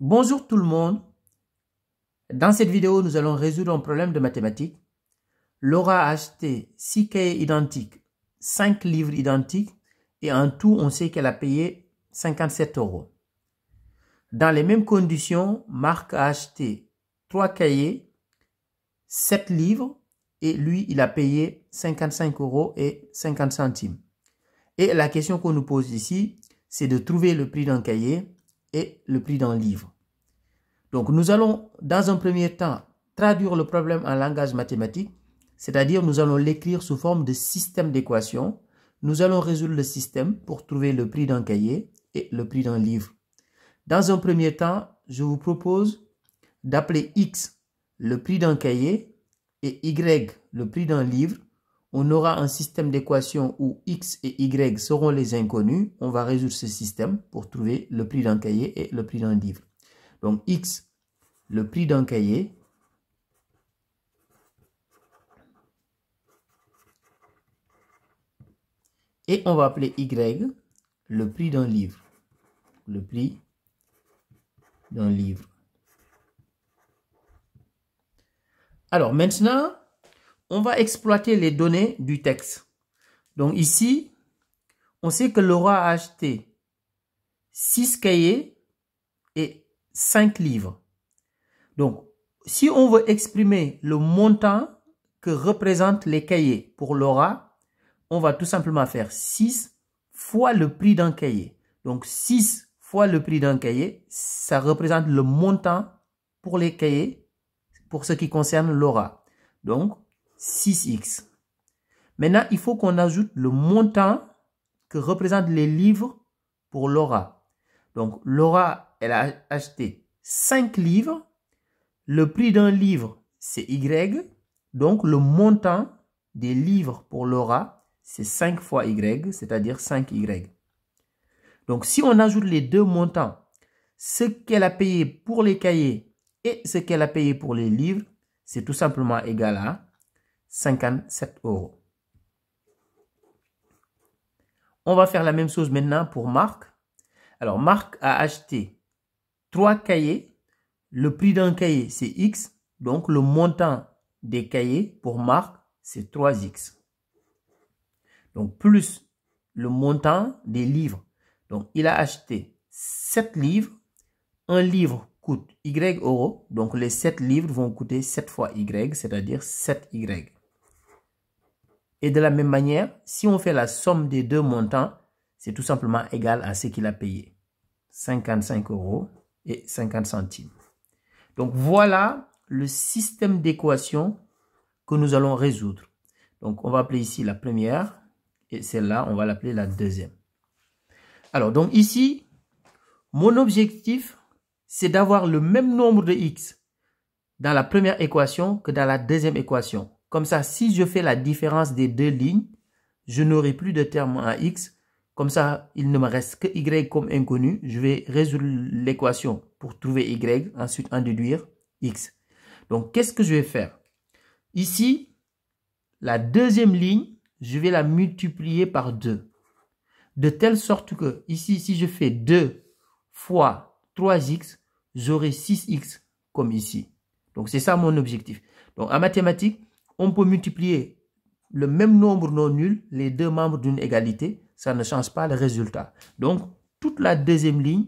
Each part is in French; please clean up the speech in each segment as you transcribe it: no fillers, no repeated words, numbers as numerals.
Bonjour tout le monde. Dans cette vidéo, nous allons résoudre un problème de mathématiques. Laura a acheté 6 cahiers identiques, 5 livres identiques et en tout, on sait qu'elle a payé 57 €. Dans les mêmes conditions, Marc a acheté 3 cahiers, 7 livres et lui, il a payé 55 € et 50 centimes. Et la question qu'on nous pose ici, c'est de trouver le prix d'un cahier et le prix d'un livre. Donc, nous allons, dans un premier temps, traduire le problème en langage mathématique, c'est-à-dire nous allons l'écrire sous forme de système d'équations. Nous allons résoudre le système pour trouver le prix d'un cahier et le prix d'un livre. Dans un premier temps, je vous propose d'appeler X le prix d'un cahier et Y le prix d'un livre. On aura un système d'équations où X et Y seront les inconnus. On va résoudre ce système pour trouver le prix d'un cahier et le prix d'un livre. Donc, X, le prix d'un cahier. Et on va appeler Y, le prix d'un livre. Le prix d'un livre. Alors, maintenant, on va exploiter les données du texte. Donc, ici, on sait que Laura a acheté 6 cahiers et 5 livres. Donc, si on veut exprimer le montant que représentent les cahiers pour Laura, on va tout simplement faire 6 fois le prix d'un cahier. Donc, 6 fois le prix d'un cahier, ça représente le montant pour les cahiers, pour ce qui concerne Laura. Donc, 6x. Maintenant, il faut qu'on ajoute le montant que représentent les livres pour Laura. Donc, Laura, elle a acheté 5 livres. Le prix d'un livre, c'est Y. Donc, le montant des livres pour Laura, c'est 5 fois Y, c'est-à-dire 5Y. Donc, si on ajoute les deux montants, ce qu'elle a payé pour les cahiers et ce qu'elle a payé pour les livres, c'est tout simplement égal à 57 €. On va faire la même chose maintenant pour Marc. Alors, Marc a acheté 3 cahiers. Le prix d'un cahier, c'est X. Donc, le montant des cahiers pour Marc, c'est 3X. Donc, plus le montant des livres. Donc, il a acheté 7 livres. Un livre coûte Y €. Donc, les 7 livres vont coûter 7 fois Y, c'est-à-dire 7Y. Et de la même manière, si on fait la somme des deux montants, c'est tout simplement égal à ce qu'il a payé. 55 € et 50 centimes. Donc, voilà le système d'équations que nous allons résoudre. Donc, on va appeler ici la première et celle-là, on va l'appeler la deuxième. Alors, donc ici, mon objectif, c'est d'avoir le même nombre de x dans la première équation que dans la deuxième équation. Comme ça, si je fais la différence des deux lignes, je n'aurai plus de terme en x. Comme ça, il ne me reste que y comme inconnu. Je vais résoudre l'équation pour trouver y, ensuite en déduire x. Donc, qu'est-ce que je vais faire? Ici, la deuxième ligne, je vais la multiplier par 2. De telle sorte que, ici, si je fais 2 fois 3x, j'aurai 6x comme ici. Donc, c'est ça mon objectif. Donc, en mathématiques, on peut multiplier le même nombre non nul, les deux membres d'une égalité, ça ne change pas le résultat. Donc, toute la deuxième ligne,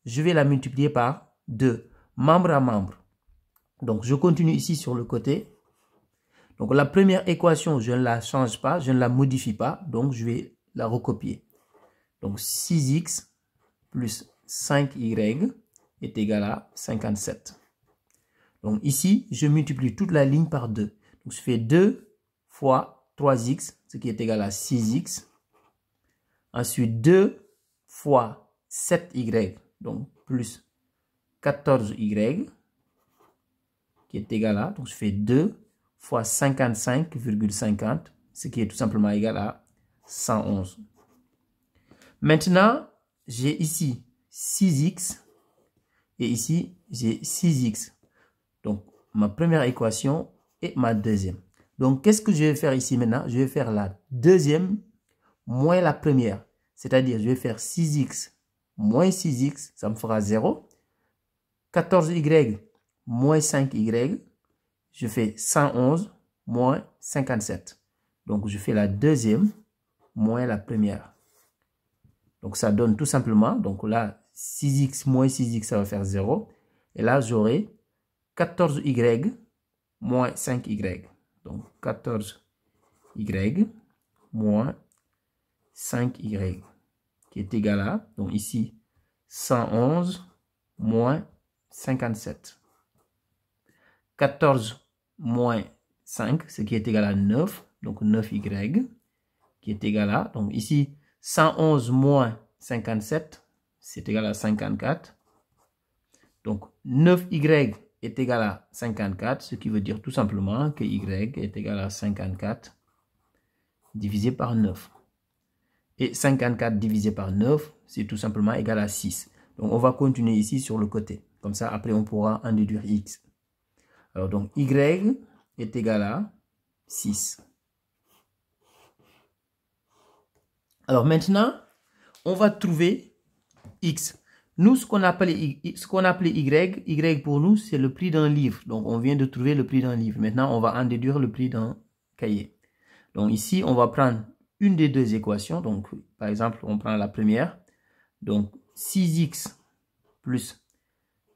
je vais la multiplier par 2, membre à membre. Donc, je continue ici sur le côté. Donc, la première équation, je ne la change pas, je ne la modifie pas. Donc, je vais la recopier. Donc, 6x plus 5y est égal à 57. Donc, ici, je multiplie toute la ligne par 2. Donc, je fais 2 fois 3x, ce qui est égal à 6x. Ensuite, 2 fois 7y, donc plus 14y, qui est égal à, donc je fais 2 fois 55,50, ce qui est tout simplement égal à 111. Maintenant, j'ai ici 6x et ici, j'ai 6x. Donc, ma première équation et ma deuxième. Donc, qu'est-ce que je vais faire ici maintenant? Je vais faire la deuxième moins la première. C'est-à-dire, je vais faire 6x moins 6x, ça me fera 0. 14Y moins 5Y, je fais 111 moins 57. Donc, je fais la deuxième moins la première. Donc, ça donne tout simplement, donc là, 6x moins 6x, ça va faire 0. Et là, j'aurai 14y moins 5y. Donc, 14y moins 5y, qui est égal à, donc ici, 111 moins 57. 14 moins 5, ce qui est égal à 9, donc 9y, qui est égal à, donc ici, 111 moins 57, c'est égal à 54. Donc, 9y est égal à 54, ce qui veut dire tout simplement que y est égal à 54 divisé par 9. Et 54 divisé par 9, c'est tout simplement égal à 6. Donc, on va continuer ici sur le côté. Comme ça, après, on pourra en déduire x. Alors, donc, y est égal à 6. Alors, maintenant, on va trouver x. Nous, ce qu'on appelait y pour nous, c'est le prix d'un livre. Donc, on vient de trouver le prix d'un livre. Maintenant, on va en déduire le prix d'un cahier. Donc, ici, on va prendre une des deux équations. Donc, par exemple, on prend la première. Donc, 6x plus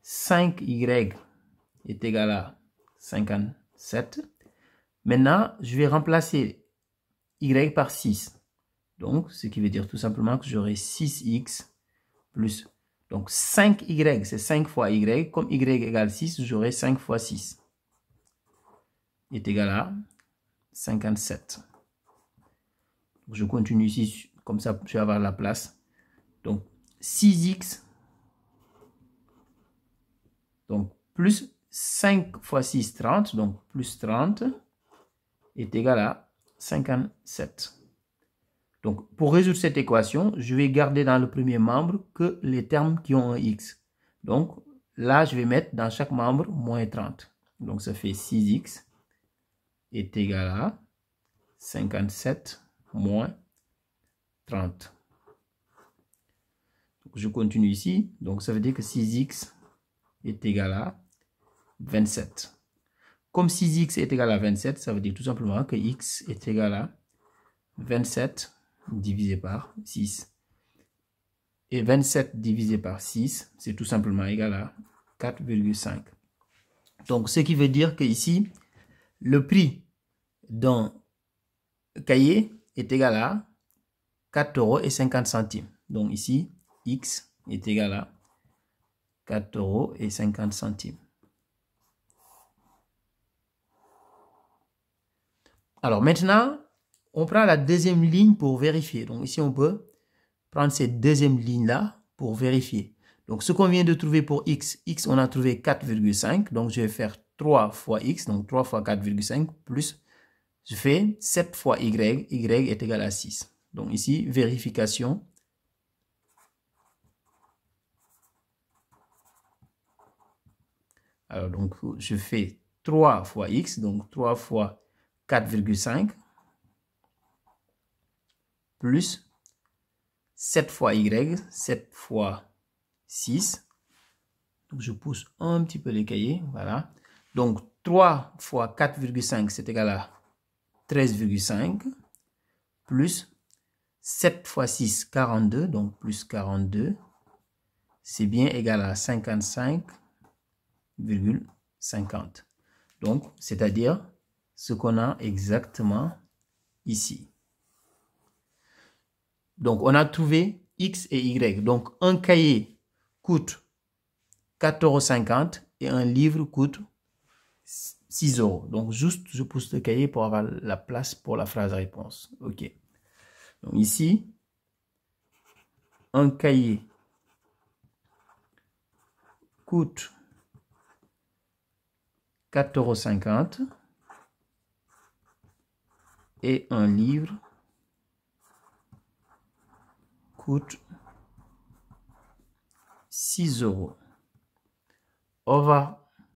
5y est égal à 57. Maintenant, je vais remplacer y par 6. Donc, ce qui veut dire tout simplement que j'aurai 6x plus, donc 5y, c'est 5 fois y. Comme y égale 6, j'aurai 5 fois 6 est égal à 57. Donc, je continue ici, comme ça, je vais avoir la place. Donc, 6x, donc plus 5 fois 6, 30, donc plus 30 est égal à 57. Donc, pour résoudre cette équation, je vais garder dans le premier membre que les termes qui ont un x. Donc, là, je vais mettre dans chaque membre moins 30. Donc, ça fait 6x est égal à 57 moins 30. Donc, je continue ici. Donc, ça veut dire que 6x est égal à 27. Comme 6x est égal à 27, ça veut dire tout simplement que x est égal à 27 divisé par 6. Et 27 divisé par 6, c'est tout simplement égal à 4,5. Donc, ce qui veut dire que ici, le prix d'un cahier est égal à 4,50 €. Donc, ici, x est égal à 4,50 €. Alors, maintenant, on prend la deuxième ligne pour vérifier. Donc, ici, on peut prendre cette deuxième ligne-là pour vérifier. Donc, ce qu'on vient de trouver pour x, on a trouvé 4,5. Donc, je vais faire 3 fois x, donc 3 fois 4,5, plus, je fais 7 fois y est égal à 6. Donc, ici, vérification. Alors, donc, je fais 3 fois x, donc 3 fois 4,5, plus 7 fois y, 7 fois 6. Donc, je pousse un petit peu les cahiers, voilà. Donc, 3 fois 4,5, c'est égal à 13,5, plus 7 fois 6, 42, donc plus 42, c'est bien égal à 55,50. Donc, c'est-à-dire ce qu'on a exactement ici. Donc, on a trouvé x et y. Donc, un cahier coûte 4,50 € et un livre coûte 6 €. Donc, juste, je pousse le cahier pour avoir la place pour la phrase réponse. OK. Donc, ici, un cahier coûte 4,50 € et un livre coûte 6 €. On va